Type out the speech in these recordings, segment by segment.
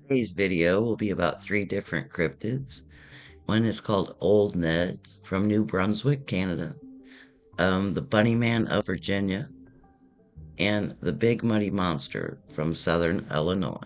Today's video will be about three different cryptids. One is called Old Ned from New Brunswick, Canada, the Bunny Man of Virginia, and the Big Muddy Monster from Southern Illinois.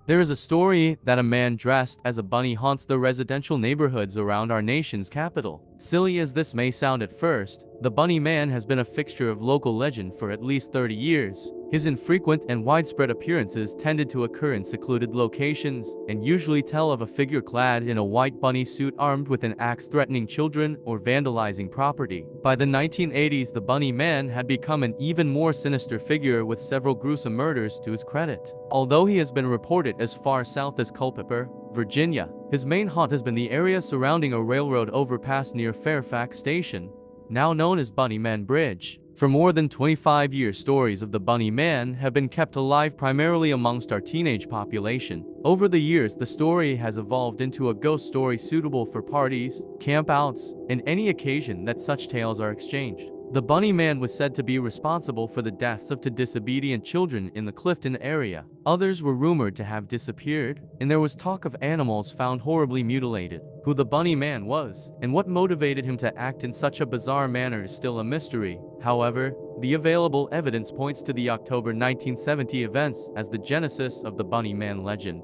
There is a story that a man dressed as a bunny haunts the residential neighborhoods around our nation's capital. Silly as this may sound at first, the Bunny Man has been a fixture of local legend for at least 30 years. His infrequent and widespread appearances tended to occur in secluded locations, and usually tell of a figure clad in a white bunny suit armed with an axe threatening children or vandalizing property. By the 1980s, the Bunny Man had become an even more sinister figure with several gruesome murders to his credit. Although he has been reported as far south as Culpeper, Virginia, his main haunt has been the area surrounding a railroad overpass near Fairfax Station, now known as Bunnyman Bridge. For more than 25 years, stories of the Bunny Man have been kept alive primarily amongst our teenage population. Over the years, the story has evolved into a ghost story suitable for parties, campouts, and any occasion that such tales are exchanged. The Bunny Man was said to be responsible for the deaths of two disobedient children in the Clifton area. Others were rumored to have disappeared, and there was talk of animals found horribly mutilated. Who the Bunny Man was, and what motivated him to act in such a bizarre manner is still a mystery. However, the available evidence points to the October 1970 events as the genesis of the Bunny Man legend.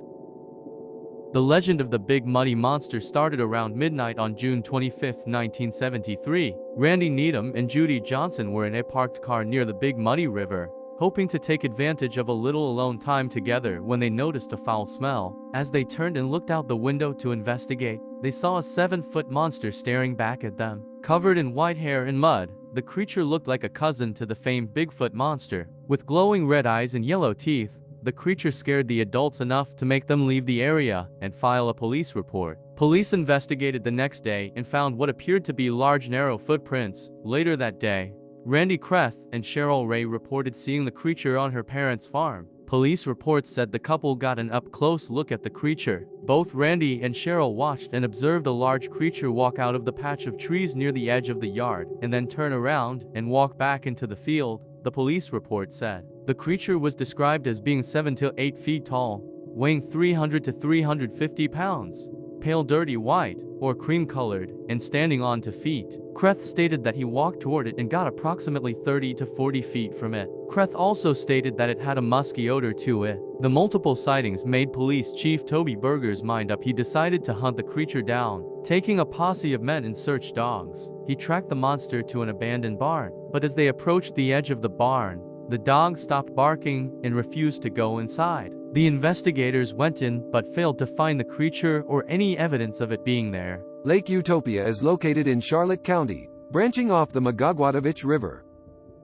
The legend of the Big Muddy Monster started around midnight on June 25, 1973. Randy Needham and Judy Johnson were in a parked car near the Big Muddy River, hoping to take advantage of a little alone time together when they noticed a foul smell. As they turned and looked out the window to investigate, they saw a 7-foot monster staring back at them. Covered in white hair and mud, the creature looked like a cousin to the famed Bigfoot monster. With glowing red eyes and yellow teeth, the creature scared the adults enough to make them leave the area and file a police report. Police investigated the next day and found what appeared to be large narrow footprints. Later that day, Randy Kreth and Cheryl Ray reported seeing the creature on her parents' farm. Police reports said the couple got an up-close look at the creature. Both Randy and Cheryl watched and observed a large creature walk out of the patch of trees near the edge of the yard and then turn around and walk back into the field, the police report said. The creature was described as being 7 to 8 feet tall, weighing 300 to 350 pounds, pale dirty white, or cream-colored, and standing on 2 feet. Kreth stated that he walked toward it and got approximately 30 to 40 feet from it. Kreth also stated that it had a musky odor to it. The multiple sightings made Police Chief Toby Berger's mind up. He decided to hunt the creature down, taking a posse of men and search dogs. He tracked the monster to an abandoned barn, but as they approached the edge of the barn, the dog stopped barking and refused to go inside. The investigators went in but failed to find the creature or any evidence of it being there. Lake Utopia is located in Charlotte County, branching off the Magagwatavich River.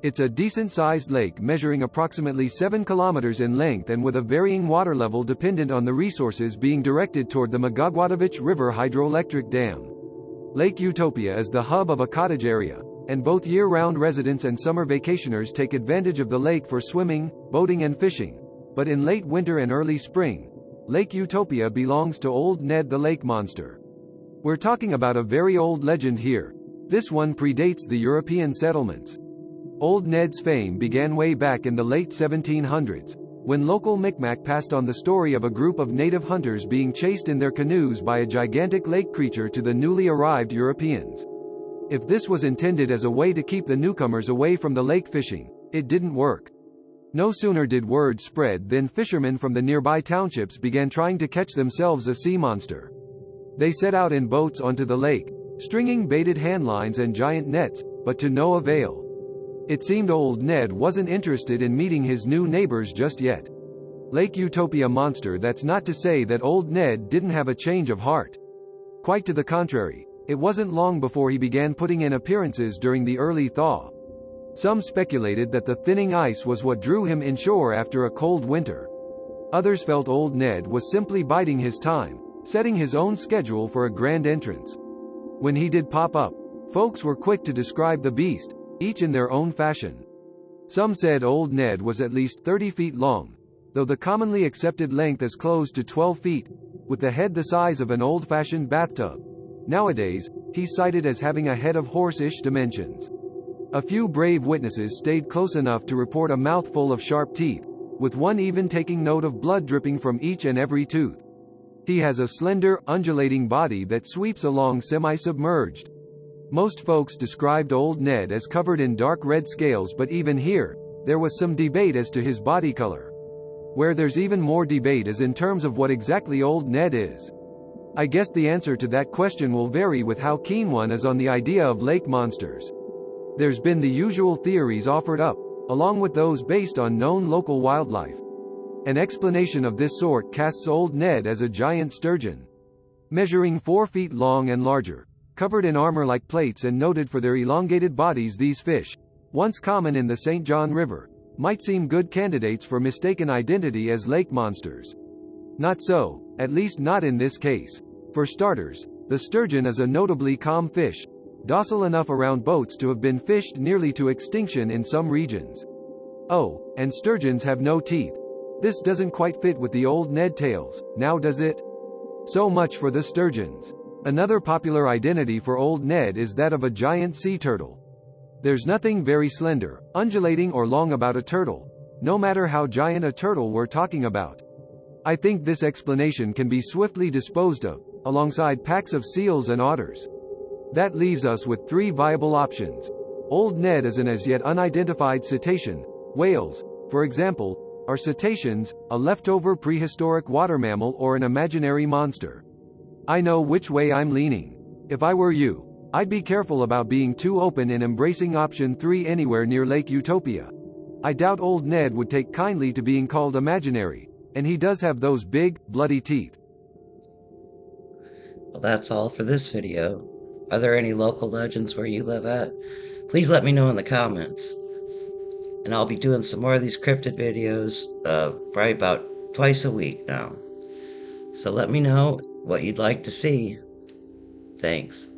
It's a decent-sized lake measuring approximately 7 kilometers in length and with a varying water level dependent on the resources being directed toward the Magagwatavich River hydroelectric dam. Lake Utopia is the hub of a cottage area, and both year-round residents and summer vacationers take advantage of the lake for swimming, boating and fishing. But in late winter and early spring, Lake Utopia belongs to Old Ned the Lake Monster. We're talking about a very old legend here. This one predates the European settlements. Old Ned's fame began way back in the late 1700s, when local Micmac passed on the story of a group of native hunters being chased in their canoes by a gigantic lake creature to the newly arrived Europeans. If this was intended as a way to keep the newcomers away from the lake fishing, it didn't work. No sooner did word spread than fishermen from the nearby townships began trying to catch themselves a sea monster. They set out in boats onto the lake, stringing baited handlines and giant nets, but to no avail. It seemed Old Ned wasn't interested in meeting his new neighbors just yet. Lake Utopia monster. That's not to say that Old Ned didn't have a change of heart. Quite to the contrary, it wasn't long before he began putting in appearances during the early thaw. Some speculated that the thinning ice was what drew him inshore after a cold winter. Others felt Old Ned was simply biding his time, setting his own schedule for a grand entrance. When he did pop up, folks were quick to describe the beast, each in their own fashion. Some said Old Ned was at least 30 feet long, though the commonly accepted length is close to 12 feet, with the head the size of an old-fashioned bathtub. Nowadays, he's cited as having a head of horse-ish dimensions. A few brave witnesses stayed close enough to report a mouthful of sharp teeth, with one even taking note of blood dripping from each and every tooth. He has a slender, undulating body that sweeps along semi-submerged. Most folks described Old Ned as covered in dark red scales, but even here, there was some debate as to his body color. Where there's even more debate is in terms of what exactly Old Ned is. I guess the answer to that question will vary with how keen one is on the idea of lake monsters. There's been the usual theories offered up, along with those based on known local wildlife. An explanation of this sort casts Old Ned as a giant sturgeon. Measuring 4 feet long and larger, covered in armor like plates and noted for their elongated bodies, these fish, once common in the St. John River, might seem good candidates for mistaken identity as lake monsters. Not so, at least not in this case. For starters, the sturgeon is a notably calm fish, docile enough around boats to have been fished nearly to extinction in some regions. Oh, and sturgeons have no teeth. This doesn't quite fit with the Old Ned tales, now does it? So much for the sturgeons. Another popular identity for Old Ned is that of a giant sea turtle. There's nothing very slender, undulating or long about a turtle, no matter how giant a turtle we're talking about. I think this explanation can be swiftly disposed of, alongside packs of seals and otters. That leaves us with 3 viable options. Old Ned is an as yet unidentified cetacean. Whales, for example, are cetaceans, a leftover prehistoric water mammal, or an imaginary monster. I know which way I'm leaning. If I were you, I'd be careful about being too open in embracing option 3 anywhere near Lake Utopia. I doubt Old Ned would take kindly to being called imaginary, and he does have those big, bloody teeth. Well, that's all for this video. Are there any local legends where you live at? Please let me know in the comments. And I'll be doing some more of these cryptid videos, probably about twice a week now. So let me know what you'd like to see. Thanks.